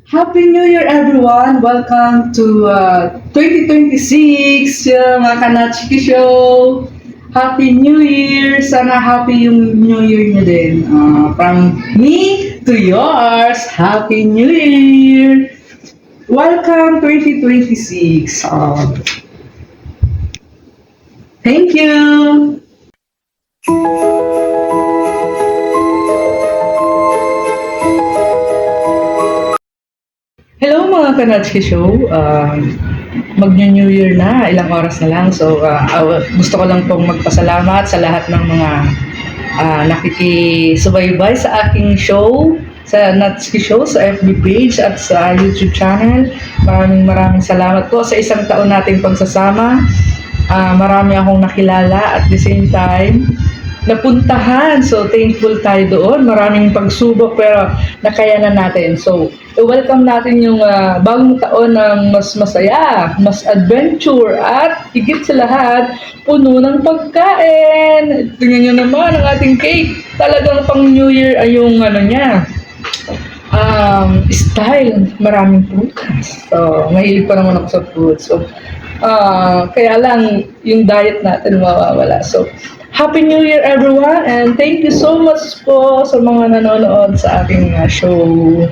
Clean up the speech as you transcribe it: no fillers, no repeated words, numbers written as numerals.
Happy New Year, everyone! Welcome to 2026, mga Kanachiki Show! Happy New Year! Sana happy yung New Year nyo din. From me to yours, Happy New Year! Welcome 2026. Thank you! Hello mga Kanachki Show. Mag-New Year na, ilang oras na lang. So, gusto ko lang pong magpasalamat sa lahat ng mga nakikisubaybay sa aking show, sa Natsuki Show, sa FB page at sa YouTube channel. Maraming salamat po sa isang taon nating pagsasama. Marami akong nakilala at the same time napuntahan. So, thankful tayo doon. Maraming pagsubok pero nakayanan natin. So, welcome natin yung bagong taon ng mas masaya, mas adventure, at higit sa lahat, puno ng pagkain. Tingnan nyo naman ang ating cake. Talagang pang New Year ay yung niya. Style, maraming prutas. So, mahilig pa naman ako sa fruits. So, kaya lang yung diet natin mawawala. So, Happy New Year everyone, and thank you so much po sa mga nanonood sa aking show.